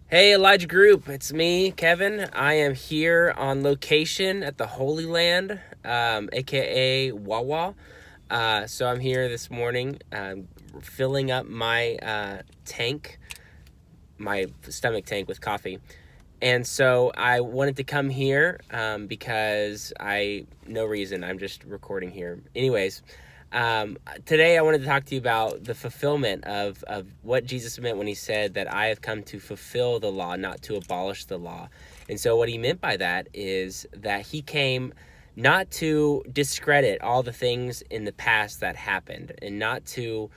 Hey, Elijah Group, it's me, Kevin. I am here on location at the Holy Land, aka Wawa. So I'm here this morning, filling up my tank, my stomach tank with coffee. And so I wanted to come here because no reason, I'm just recording here. Anyways, today I wanted to talk to you about the fulfillment of what Jesus meant when he said that I have come to fulfill the law, not to abolish the law. And so what he meant by that is that he came not to discredit all the things in the past that happened and not to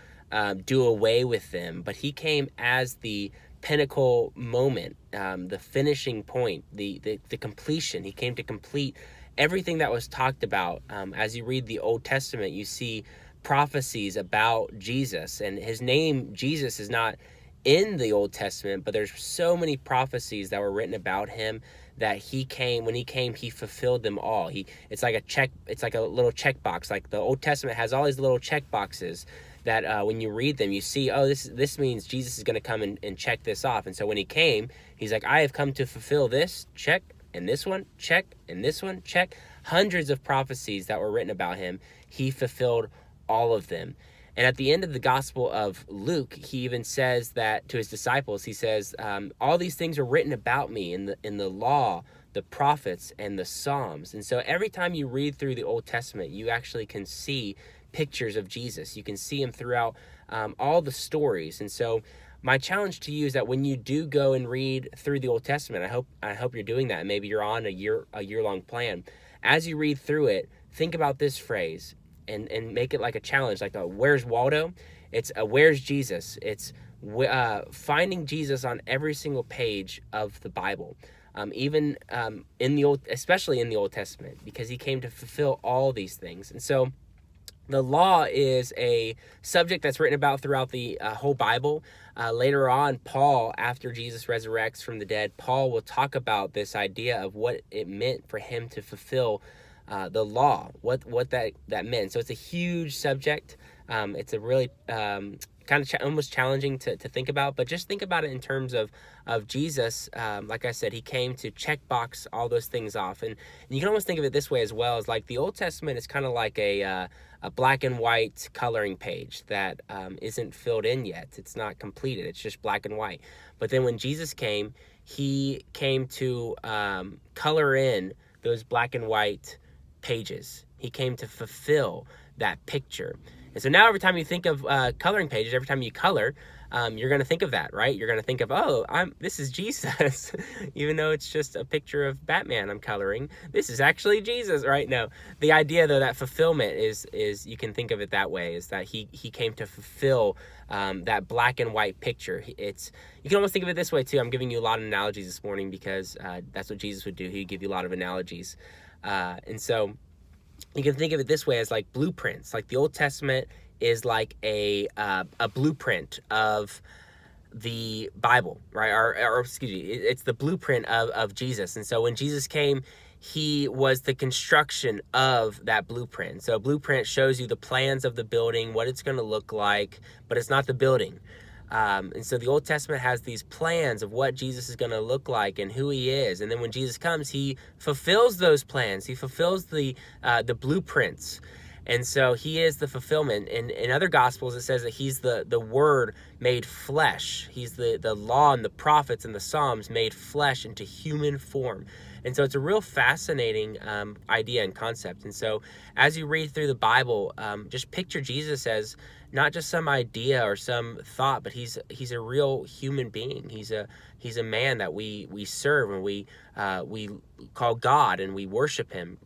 do away with them, but he came as the pinnacle moment, the finishing point, the completion. He came to complete everything that was talked about. As you read the Old Testament, you see prophecies about Jesus, and his name, Jesus, is not in the Old Testament, but there's so many prophecies that were written about him that when he came, he fulfilled them all. It's like a little checkbox. Like the Old Testament has all these little check boxes that when you read them, you see, oh, this means Jesus is going to come and check this off. And so when he came, he's like, I have come to fulfill this, check, and this one, check, and this one, check. Hundreds of prophecies that were written about him, he fulfilled all of them. And at the end of the Gospel of Luke, he even says that to his disciples, he says, all these things are written about me in the law, the prophets, and the Psalms. And so every time you read through the Old Testament, you actually can see pictures of Jesus. You can see him throughout all the stories. And so my challenge to you is that when you do go and read through the Old Testament, I hope you're doing that. Maybe you're on a year-long plan. As you read through it, think about this phrase and make it like a challenge, like a where's Waldo? It's a where's Jesus? It's finding Jesus on every single page of the Bible. Even especially in the Old Testament, because he came to fulfill all these things. And so the law is a subject that's written about throughout the whole Bible. Later on, Paul, after Jesus resurrects from the dead, Paul will talk about this idea of what it meant for him to fulfill the law, what that meant. So it's a huge subject. It's a really kind of almost challenging to think about, but just think about it in terms of Jesus. Like I said, he came to check box all those things off, and you can almost think of it this way as well, as like the Old Testament is kind of like a black and white coloring page that isn't filled in yet. It's not completed. It's just black and white. But then when Jesus came, he came to color in those black and white pages. He came to fulfill that picture. And so now every time you think of coloring pages, every time you color, you're going to think of that, right? You're going to think of, oh, this is Jesus. Even though it's just a picture of Batman I'm coloring, this is actually Jesus, right? No, the idea though, that fulfillment is you can think of it that way, is that he came to fulfill that black and white picture. You can almost think of it this way too. I'm giving you a lot of analogies this morning because that's what Jesus would do. He'd give you a lot of analogies. And so you can think of it this way, as like blueprints. Like the Old Testament is like a blueprint of the Bible, right? Or excuse me, it's the blueprint of Jesus. And so when Jesus came, he was the construction of that blueprint. So a blueprint shows you the plans of the building, what it's going to look like, but it's not the building. And so the Old Testament has these plans of what Jesus is going to look like and who he is. And then when Jesus comes, he fulfills those plans. He fulfills the blueprints. And so he is the fulfillment. In other Gospels, it says that he's the Word made flesh. He's the law and the prophets and the Psalms made flesh into human form. And so it's a real fascinating idea and concept. And so as you read through the Bible, just picture Jesus as not just some idea or some thought, but he's a real human being. He's a man that we serve, and we call God, and we worship him,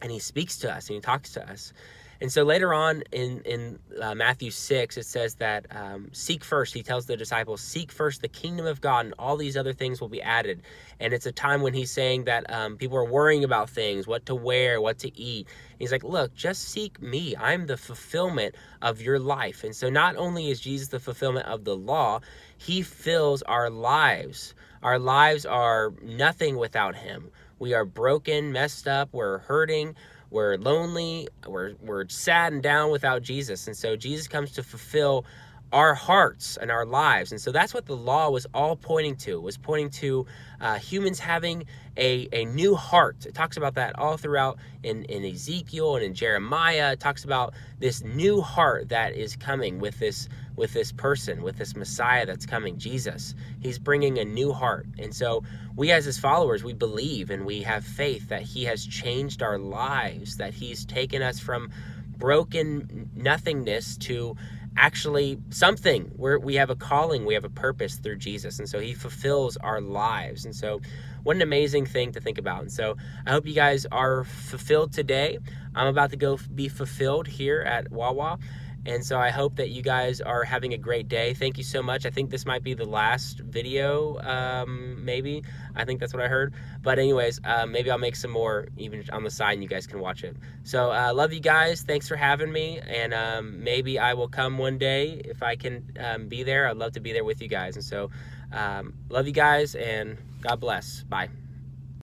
and he speaks to us and he talks to us. And so later on in Matthew 6, it says that seek first, he tells the disciples, seek first the kingdom of God, and all these other things will be added. And it's a time when he's saying that people are worrying about things, what to wear, what to eat. And he's like, look, just seek me. I'm the fulfillment of your life. And so not only is Jesus the fulfillment of the law, he fills our lives. Our lives are nothing without him. We are broken, messed up, we're hurting, we're lonely, we're sad and down without Jesus. And so Jesus comes to fulfill our hearts and our lives. And so that's what the law was all pointing to. It was pointing to humans having a new heart. It talks about that all throughout in Ezekiel and in Jeremiah. It talks about this new heart that is coming with this person, with this Messiah that's coming, Jesus. He's bringing a new heart. And so we as his followers, we believe and we have faith that he has changed our lives, that he's taken us from broken nothingness to actually something where we have a calling, we have a purpose through Jesus. And so he fulfills our lives. And so what an amazing thing to think about. And so I hope you guys are fulfilled today. I'm about to go be fulfilled here at Wawa. And so I hope that you guys are having a great day. Thank you so much. I think this might be the last video, maybe. I think that's what I heard. But anyways, maybe I'll make some more even on the side and you guys can watch it. So love you guys. Thanks for having me. And maybe I will come one day if I can be there. I'd love to be there with you guys. And so love you guys and God bless. Bye.